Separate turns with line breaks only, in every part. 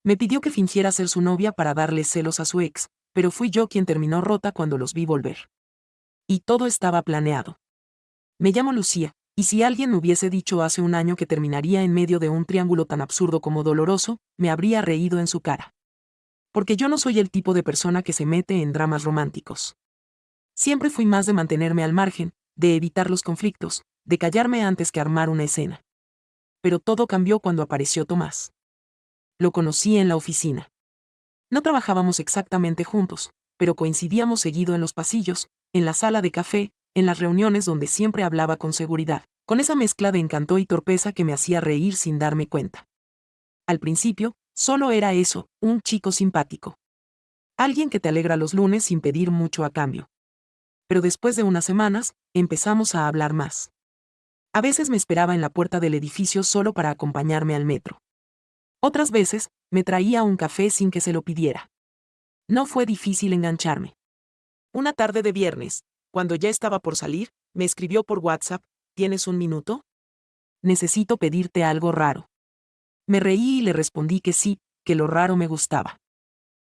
Me pidió que fingiera ser su novia para darle celos a su ex, pero fui yo quien terminó rota cuando los vi volver. Y todo estaba planeado. Me llamo Lucía, y si alguien me hubiese dicho hace un año que terminaría en medio de un triángulo tan absurdo como doloroso, me habría reído en su cara. Porque yo no soy el tipo de persona que se mete en dramas románticos. Siempre fui más de mantenerme al margen, de evitar los conflictos, de callarme antes que armar una escena. Pero todo cambió cuando apareció Tomás. Lo conocí en la oficina. No trabajábamos exactamente juntos, pero coincidíamos seguido en los pasillos, en la sala de café, en las reuniones donde siempre hablaba con seguridad, con esa mezcla de encanto y torpeza que me hacía reír sin darme cuenta. Al principio, solo era eso, un chico simpático. Alguien que te alegra los lunes sin pedir mucho a cambio. Pero después de unas semanas, empezamos a hablar más. A veces me esperaba en la puerta del edificio solo para acompañarme al metro. Otras veces, me traía un café sin que se lo pidiera. No fue difícil engancharme. Una tarde de viernes, cuando ya estaba por salir, me escribió por WhatsApp: ¿tienes un minuto? Necesito pedirte algo raro. Me reí y le respondí que sí, que lo raro me gustaba.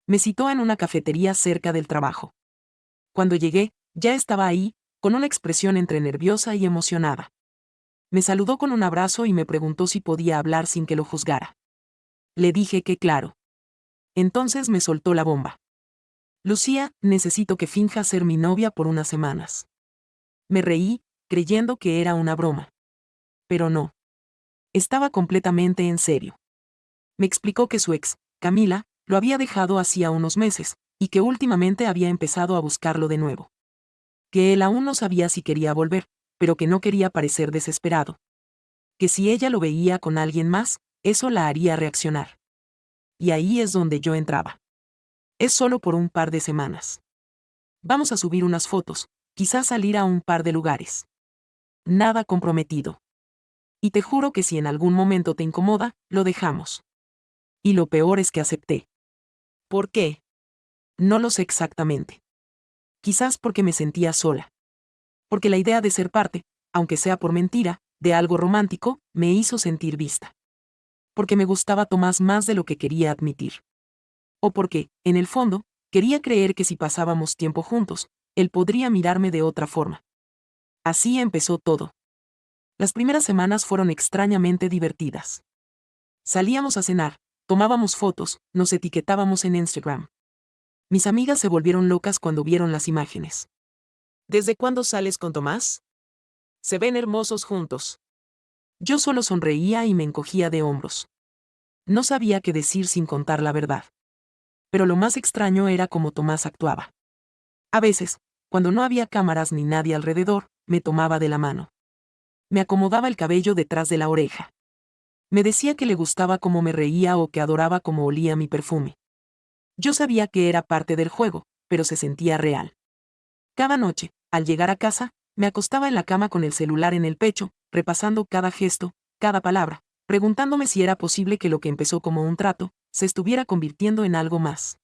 Me citó en una cafetería cerca del trabajo. Cuando llegué, ya estaba ahí, con una expresión entre nerviosa y emocionada. Me saludó con un abrazo y me preguntó si podía hablar sin que lo juzgara. Le dije que claro. Entonces me soltó la bomba. Lucía, necesito que finjas ser mi novia por unas semanas. Me reí, creyendo que era una broma. Pero no. Estaba completamente en serio. Me explicó que su ex, Camila, lo había dejado hacía unos meses, y que últimamente había empezado a buscarlo de nuevo. Que él aún no sabía si quería volver, pero que no quería parecer desesperado. Que si ella lo veía con alguien más, eso la haría reaccionar. Y ahí es donde yo entraba. Es solo por un par de semanas. Vamos a subir unas fotos, quizás salir a un par de lugares. Nada comprometido. Y te juro que si en algún momento te incomoda, lo dejamos. Y lo peor es que acepté. ¿Por qué? No lo sé exactamente. Quizás porque me sentía sola. Porque la idea de ser parte, aunque sea por mentira, de algo romántico, me hizo sentir vista. Porque me gustaba Tomás más de lo que quería admitir. O porque, en el fondo, quería creer que si pasábamos tiempo juntos, él podría mirarme de otra forma. Así empezó todo. Las primeras semanas fueron extrañamente divertidas. Salíamos a cenar, tomábamos fotos, nos etiquetábamos en Instagram. Mis amigas se volvieron locas cuando vieron las imágenes. ¿Desde cuándo sales con Tomás? Se ven hermosos juntos. Yo solo sonreía y me encogía de hombros. No sabía qué decir sin contar la verdad. Pero lo más extraño era cómo Tomás actuaba. A veces, cuando no había cámaras ni nadie alrededor, me tomaba de la mano. Me acomodaba el cabello detrás de la oreja. Me decía que le gustaba cómo me reía o que adoraba cómo olía mi perfume. Yo sabía que era parte del juego, pero se sentía real. Cada noche, al llegar a casa, me acostaba en la cama con el celular en el pecho, repasando cada gesto, cada palabra, preguntándome si era posible que lo que empezó como un trato, se estuviera convirtiendo en algo más.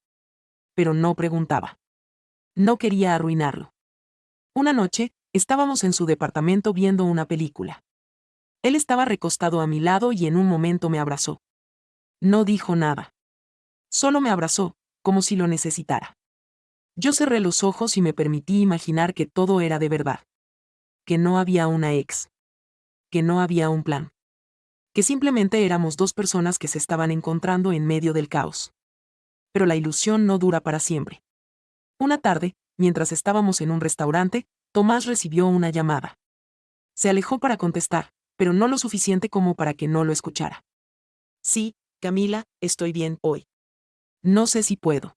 Pero no preguntaba. No quería arruinarlo. Una noche, estábamos en su departamento viendo una película. Él estaba recostado a mi lado y en un momento me abrazó. No dijo nada. Solo me abrazó, como si lo necesitara. Yo cerré los ojos y me permití imaginar que todo era de verdad. Que no había una ex. Que no había un plan. Que simplemente éramos dos personas que se estaban encontrando en medio del caos. Pero la ilusión no dura para siempre. Una tarde, mientras estábamos en un restaurante, Tomás recibió una llamada. Se alejó para contestar, pero no lo suficiente como para que no lo escuchara. Sí, Camila, estoy bien hoy. No sé si puedo.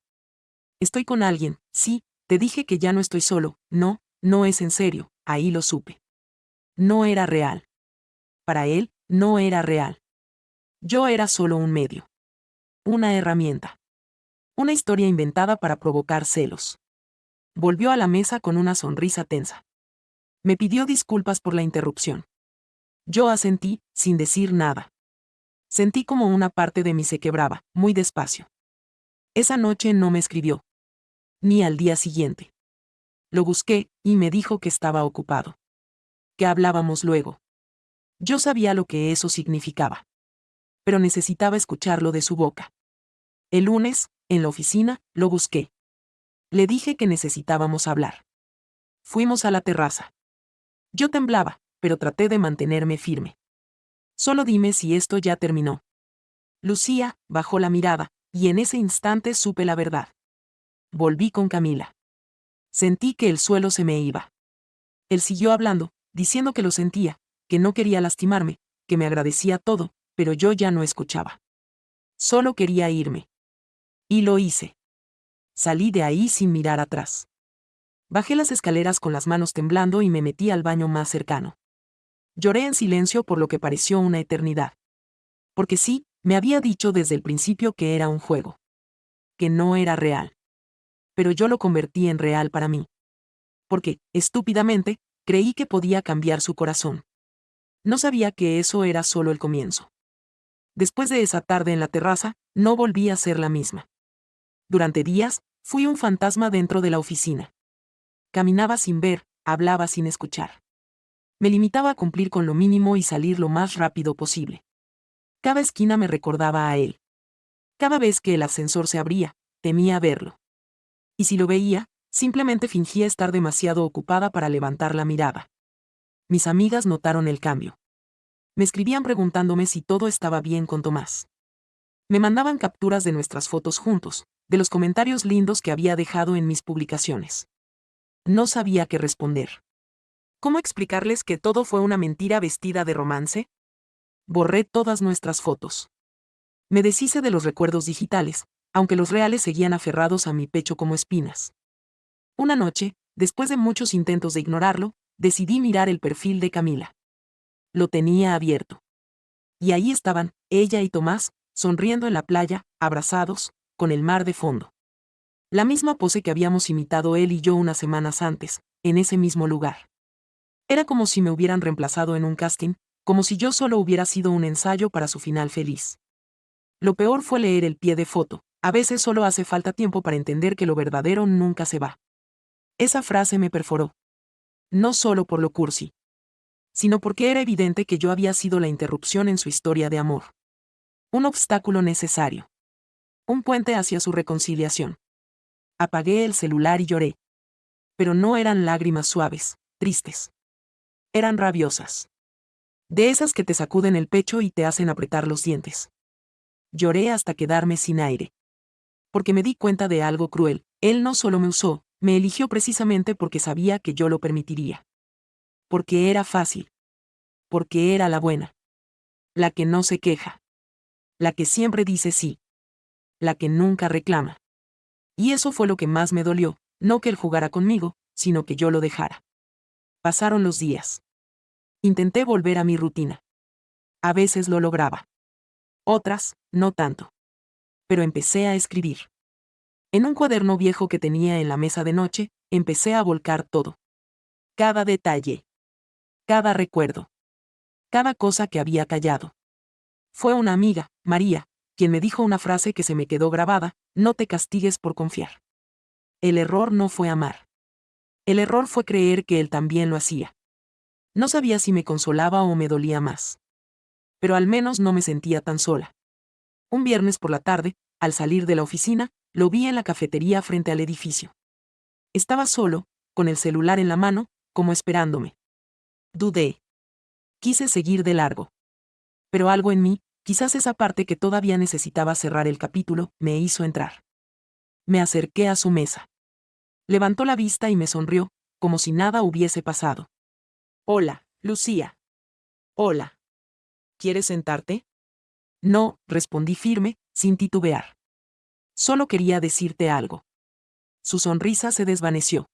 Estoy con alguien, sí, te dije que ya no estoy solo, no, no es en serio, ahí lo supe. No era real. Para él, no era real. Yo era solo un medio. Una herramienta. Una historia inventada para provocar celos. Volvió a la mesa con una sonrisa tensa. Me pidió disculpas por la interrupción. Yo asentí, sin decir nada. Sentí como una parte de mí se quebraba, muy despacio. Esa noche no me escribió. Ni al día siguiente. Lo busqué, y me dijo que estaba ocupado. Que hablábamos luego. Yo sabía lo que eso significaba. Pero necesitaba escucharlo de su boca. El lunes, en la oficina, lo busqué. Le dije que necesitábamos hablar. Fuimos a la terraza. Yo temblaba, pero traté de mantenerme firme. Solo dime si esto ya terminó. Lucía bajó la mirada, y en ese instante supe la verdad. Volví con Camila. Sentí que el suelo se me iba. Él siguió hablando, diciendo que lo sentía, que no quería lastimarme, que me agradecía todo, pero yo ya no escuchaba. Solo quería irme. Y lo hice. Salí de ahí sin mirar atrás. Bajé las escaleras con las manos temblando y me metí al baño más cercano. Lloré en silencio por lo que pareció una eternidad. Porque sí, me había dicho desde el principio que era un juego. Que no era real. Pero yo lo convertí en real para mí. Porque, estúpidamente, creí que podía cambiar su corazón. No sabía que eso era solo el comienzo. Después de esa tarde en la terraza, no volví a ser la misma. Durante días, fui un fantasma dentro de la oficina. Caminaba sin ver, hablaba sin escuchar. Me limitaba a cumplir con lo mínimo y salir lo más rápido posible. Cada esquina me recordaba a él. Cada vez que el ascensor se abría, temía verlo. Y si lo veía, simplemente fingía estar demasiado ocupada para levantar la mirada. Mis amigas notaron el cambio. Me escribían preguntándome si todo estaba bien con Tomás. Me mandaban capturas de nuestras fotos juntos, de los comentarios lindos que había dejado en mis publicaciones. No sabía qué responder. ¿Cómo explicarles que todo fue una mentira vestida de romance? Borré todas nuestras fotos. Me deshice de los recuerdos digitales, aunque los reales seguían aferrados a mi pecho como espinas. Una noche, después de muchos intentos de ignorarlo, decidí mirar el perfil de Camila. Lo tenía abierto. Y ahí estaban, ella y Tomás, sonriendo en la playa, abrazados, con el mar de fondo. La misma pose que habíamos imitado él y yo unas semanas antes, en ese mismo lugar. Era como si me hubieran reemplazado en un casting, como si yo solo hubiera sido un ensayo para su final feliz. Lo peor fue leer el pie de foto. A veces solo hace falta tiempo para entender que lo verdadero nunca se va. Esa frase me perforó. No solo por lo cursi, sino porque era evidente que yo había sido la interrupción en su historia de amor. Un obstáculo necesario. Un puente hacia su reconciliación. Apagué el celular y lloré. Pero no eran lágrimas suaves, tristes. Eran rabiosas. De esas que te sacuden el pecho y te hacen apretar los dientes. Lloré hasta quedarme sin aire. Porque me di cuenta de algo cruel. Él no solo me usó, me eligió precisamente porque sabía que yo lo permitiría. Porque era fácil. Porque era la buena. La que no se queja. La que siempre dice sí. La que nunca reclama. Y eso fue lo que más me dolió, no que él jugara conmigo, sino que yo lo dejara. Pasaron los días. Intenté volver a mi rutina. A veces lo lograba. Otras, no tanto. Pero empecé a escribir. En un cuaderno viejo que tenía en la mesa de noche, empecé a volcar todo. Cada detalle. Cada recuerdo. Cada cosa que había callado. Fue una amiga, María, quien me dijo una frase que se me quedó grabada: no te castigues por confiar. El error no fue amar. El error fue creer que él también lo hacía. No sabía si me consolaba o me dolía más. Pero al menos no me sentía tan sola. Un viernes por la tarde, al salir de la oficina, lo vi en la cafetería frente al edificio. Estaba solo, con el celular en la mano, como esperándome. Dudé. Quise seguir de largo. Pero algo en mí, quizás esa parte que todavía necesitaba cerrar el capítulo, me hizo entrar. Me acerqué a su mesa. Levantó la vista y me sonrió, como si nada hubiese pasado. Hola, Lucía. Hola. ¿Quieres sentarte? No, respondí firme, sin titubear. Solo quería decirte algo. Su sonrisa se desvaneció.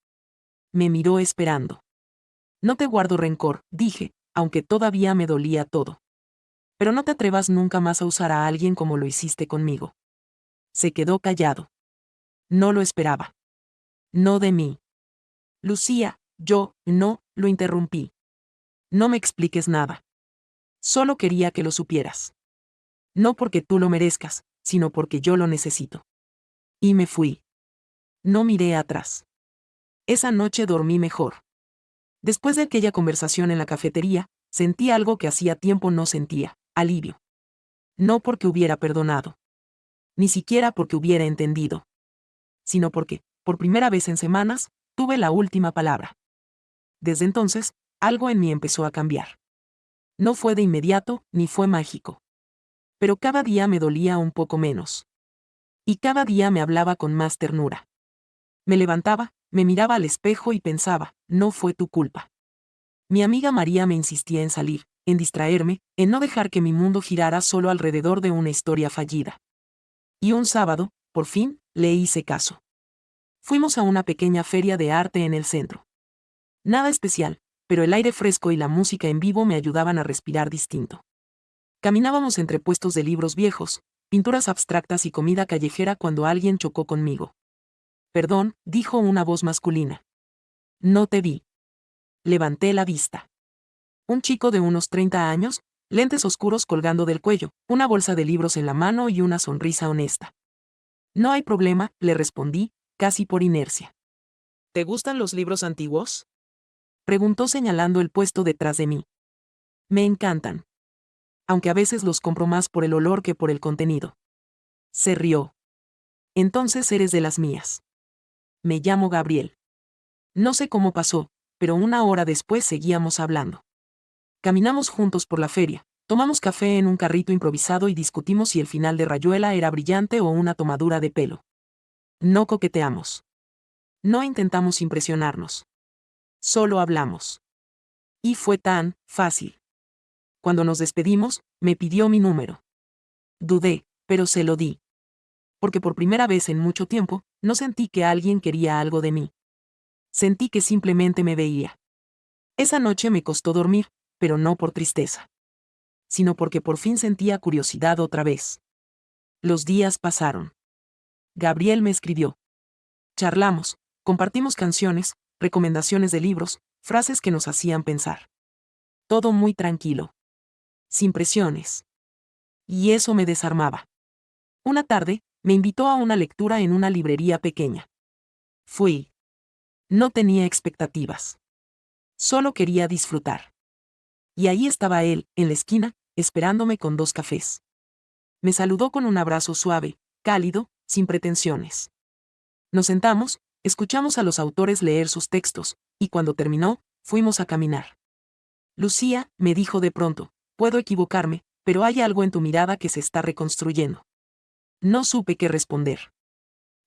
Me miró esperando. No te guardo rencor, dije, aunque todavía me dolía todo. Pero no te atrevas nunca más a usar a alguien como lo hiciste conmigo. Se quedó callado. No lo esperaba. No de mí. Lucía, no, lo interrumpí. No me expliques nada. Solo quería que lo supieras. No porque tú lo merezcas, sino porque yo lo necesito. Y me fui. No miré atrás. Esa noche dormí mejor. Después de aquella conversación en la cafetería, sentí algo que hacía tiempo no sentía: alivio. No porque hubiera perdonado. ni siquiera porque hubiera entendido, sino porque, por primera vez en semanas, tuve la última palabra. Desde entonces, algo en mí empezó a cambiar. No fue de inmediato, ni fue mágico. Pero cada día me dolía un poco menos. Y cada día me hablaba con más ternura. Me levantaba, me miraba al espejo y pensaba, no fue tu culpa. Mi amiga María me insistía en salir, en distraerme, en no dejar que mi mundo girara solo alrededor de una historia fallida. Y un sábado, por fin, le hice caso. Fuimos a una pequeña feria de arte en el centro. Nada especial, pero el aire fresco y la música en vivo me ayudaban a respirar distinto. Caminábamos entre puestos de libros viejos, pinturas abstractas y comida callejera cuando alguien chocó conmigo. Perdón, dijo una voz masculina. No te vi. Levanté la vista. Un chico de unos 30 años, lentes oscuros colgando del cuello, una bolsa de libros en la mano y una sonrisa honesta. No hay problema, le respondí, casi por inercia. ¿Te gustan los libros antiguos? Preguntó señalando el puesto detrás de mí. Me encantan. Aunque a veces los compro más por el olor que por el contenido. Se rió. Entonces eres de las mías. Me llamo Gabriel. No sé cómo pasó, pero una hora después seguíamos hablando. Caminamos juntos por la feria, tomamos café en un carrito improvisado y discutimos si el final de Rayuela era brillante o una tomadura de pelo. No coqueteamos. No intentamos impresionarnos. Solo hablamos. Y fue tan fácil. Cuando nos despedimos, me pidió mi número. Dudé, pero se lo di. Porque por primera vez en mucho tiempo, no sentí que alguien quería algo de mí. Sentí que simplemente me veía. Esa noche me costó dormir, pero no por tristeza, sino porque por fin sentía curiosidad otra vez. Los días pasaron. Gabriel me escribió. Charlamos, compartimos canciones, recomendaciones de libros, frases que nos hacían pensar. Todo muy tranquilo. Sin presiones. Y eso me desarmaba. Una tarde, me invitó a una lectura en una librería pequeña. Fui. No tenía expectativas. Solo quería disfrutar. Y ahí estaba él, en la esquina, esperándome con 2 cafés. Me saludó con un abrazo suave, cálido, sin pretensiones. Nos sentamos, escuchamos a los autores leer sus textos, y cuando terminó, fuimos a caminar. Lucía, me dijo de pronto, puedo equivocarme, pero hay algo en tu mirada que se está reconstruyendo. No supe qué responder.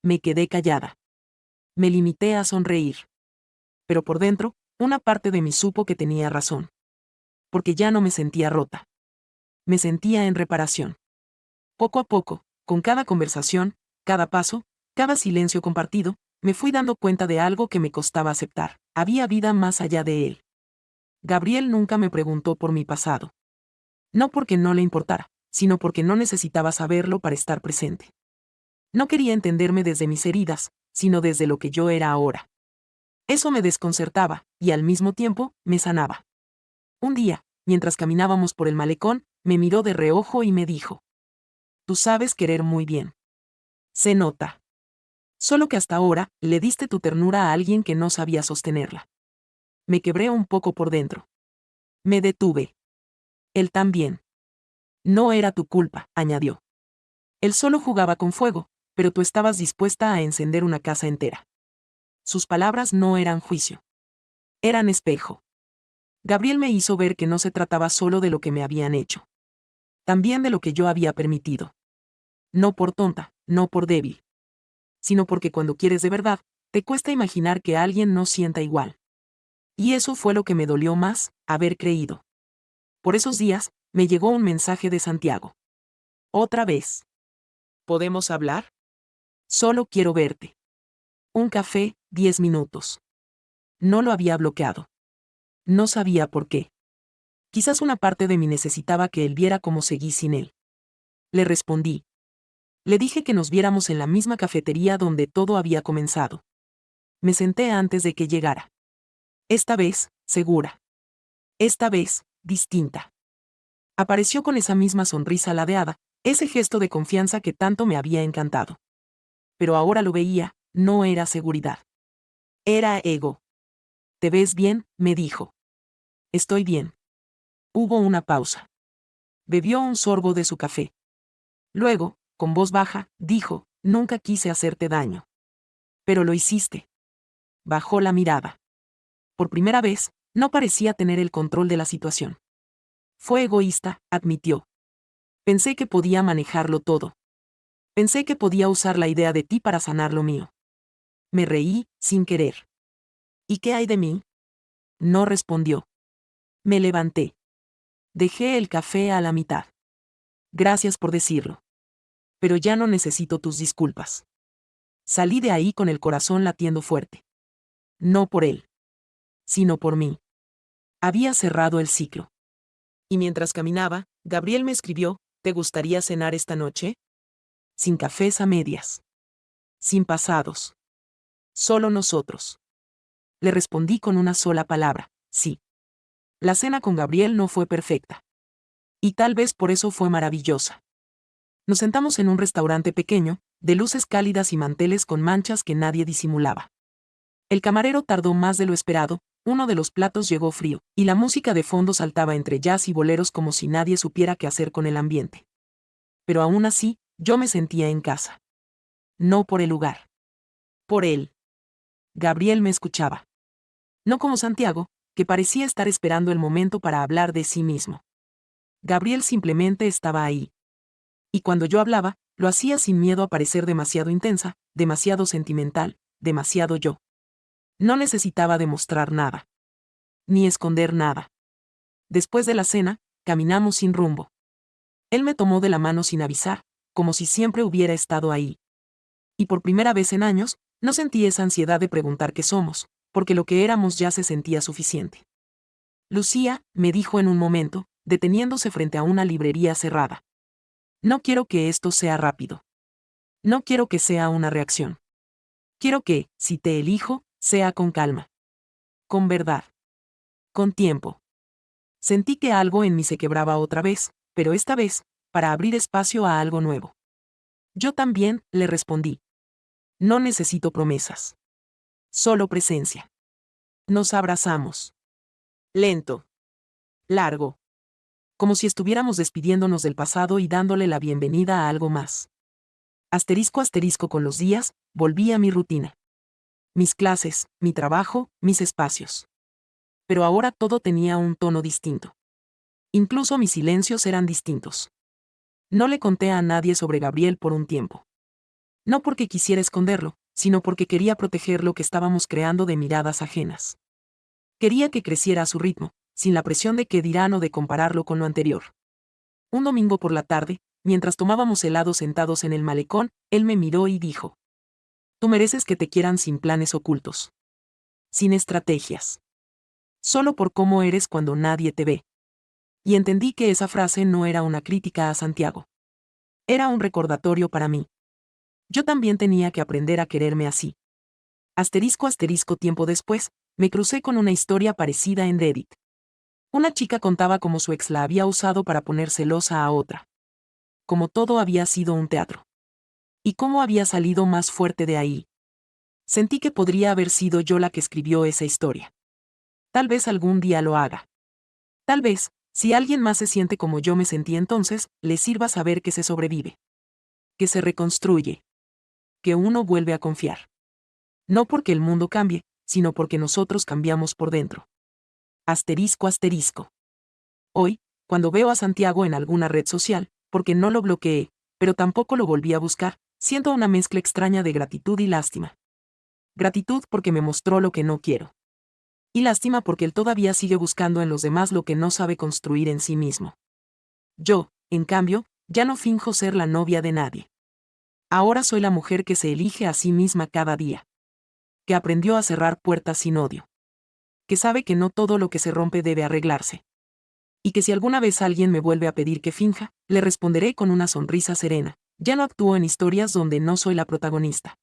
Me quedé callada. Me limité a sonreír. Pero por dentro, una parte de mí supo que tenía razón. Porque ya no me sentía rota. Me sentía en reparación. Poco a poco, con cada conversación, cada paso, cada silencio compartido, me fui dando cuenta de algo que me costaba aceptar. Había vida más allá de él. Gabriel nunca me preguntó por mi pasado. No porque no le importara, sino porque no necesitaba saberlo para estar presente. No quería entenderme desde mis heridas, sino desde lo que yo era ahora. Eso me desconcertaba, y al mismo tiempo, me sanaba. Un día, mientras caminábamos por el malecón, me miró de reojo y me dijo: Tú sabes querer muy bien. Se nota. Solo que hasta ahora, le diste tu ternura a alguien que no sabía sostenerla. Me quebré un poco por dentro. Me detuve. Él también. No era tu culpa, añadió. Él solo jugaba con fuego, pero tú estabas dispuesta a encender una casa entera. Sus palabras no eran juicio. Eran espejo. Gabriel me hizo ver que no se trataba solo de lo que me habían hecho. También de lo que yo había permitido. No por tonta, no por débil. Sino porque cuando quieres de verdad, te cuesta imaginar que alguien no sienta igual. Y eso fue lo que me dolió más, haber creído. Por esos días, me llegó un mensaje de Santiago. Otra vez. ¿Podemos hablar? Solo quiero verte. Un café, 10 minutos. No lo había bloqueado. No sabía por qué. Quizás una parte de mí necesitaba que él viera cómo seguí sin él. Le respondí. Le dije que nos viéramos en la misma cafetería donde todo había comenzado. Me senté antes de que llegara. Esta vez, segura. Esta vez, distinta. Apareció con esa misma sonrisa ladeada, ese gesto de confianza que tanto me había encantado. Pero ahora lo veía, no era seguridad. Era ego. ¿Te ves bien?, me dijo. Estoy bien. Hubo una pausa. Bebió un sorbo de su café. Luego, Con voz baja, dijo, nunca quise hacerte daño. Pero lo hiciste. Bajó la mirada. Por primera vez, no parecía tener el control de la situación. Fue egoísta, admitió. Pensé que podía manejarlo todo. Pensé que podía usar la idea de ti para sanar lo mío. Me reí, sin querer. ¿Y qué hay de mí? No respondió. Me levanté. Dejé el café a la mitad. Gracias por decirlo. Pero ya no necesito tus disculpas. Salí de ahí con el corazón latiendo fuerte. No por él, sino por mí. Había cerrado el ciclo. Y mientras caminaba, Gabriel me escribió, ¿te gustaría cenar esta noche? Sin cafés a medias. Sin pasados. Solo nosotros. Le respondí con una sola palabra, sí. La cena con Gabriel no fue perfecta. Y tal vez por eso fue maravillosa. Nos sentamos en un restaurante pequeño, de luces cálidas y manteles con manchas que nadie disimulaba. El camarero tardó más de lo esperado, uno de los platos llegó frío, y la música de fondo saltaba entre jazz y boleros como si nadie supiera qué hacer con el ambiente. Pero aún así, yo me sentía en casa. No por el lugar. Por él. Gabriel me escuchaba. No como Santiago, que parecía estar esperando el momento para hablar de sí mismo. Gabriel simplemente estaba ahí. Y cuando yo hablaba, lo hacía sin miedo a parecer demasiado intensa, demasiado sentimental, demasiado yo. No necesitaba demostrar nada. Ni esconder nada. Después de la cena, caminamos sin rumbo. Él me tomó de la mano sin avisar, como si siempre hubiera estado ahí. Y por primera vez en años, no sentí esa ansiedad de preguntar qué somos, porque lo que éramos ya se sentía suficiente. Lucía, me dijo en un momento, deteniéndose frente a una librería cerrada. No quiero que esto sea rápido. No quiero que sea una reacción. Quiero que, si te elijo, sea con calma. Con verdad. Con tiempo. Sentí que algo en mí se quebraba otra vez, pero esta vez, para abrir espacio a algo nuevo. Yo también, le respondí. No necesito promesas. Solo presencia. Nos abrazamos. Lento. Largo. Como si estuviéramos despidiéndonos del pasado y dándole la bienvenida a algo más. Asterisco asterisco con los días, volví a mi rutina. Mis clases, mi trabajo, mis espacios. Pero ahora todo tenía un tono distinto. Incluso mis silencios eran distintos. No le conté a nadie sobre Gabriel por un tiempo. No porque quisiera esconderlo, sino porque quería proteger lo que estábamos creando de miradas ajenas. Quería que creciera a su ritmo, sin la presión de qué dirán o de compararlo con lo anterior. Un domingo por la tarde, mientras tomábamos helado sentados en el malecón, él me miró y dijo: Tú mereces que te quieran sin planes ocultos. Sin estrategias. Solo por cómo eres cuando nadie te ve. Y entendí que esa frase no era una crítica a Santiago. Era un recordatorio para mí. Yo también tenía que aprender a quererme así. Asterisco asterisco tiempo después, me crucé con una historia parecida en Reddit. Una chica contaba cómo su ex la había usado para poner celosa a otra. Como todo había sido un teatro. Y cómo había salido más fuerte de ahí. Sentí que podría haber sido yo la que escribió esa historia. Tal vez algún día lo haga. Tal vez, si alguien más se siente como yo me sentí entonces, le sirva saber que se sobrevive. Que se reconstruye. Que uno vuelve a confiar. No porque el mundo cambie, sino porque nosotros cambiamos por dentro. Asterisco asterisco. Hoy, cuando veo a Santiago en alguna red social, porque no lo bloqueé, pero tampoco lo volví a buscar, siento una mezcla extraña de gratitud y lástima. Gratitud porque me mostró lo que no quiero. Y lástima porque él todavía sigue buscando en los demás lo que no sabe construir en sí mismo. Yo, en cambio, ya no finjo ser la novia de nadie. Ahora soy la mujer que se elige a sí misma cada día. Que aprendió a cerrar puertas sin odio. Que sabe que no todo lo que se rompe debe arreglarse. Y que si alguna vez alguien me vuelve a pedir que finja, le responderé con una sonrisa serena. Ya no actúo en historias donde no soy la protagonista.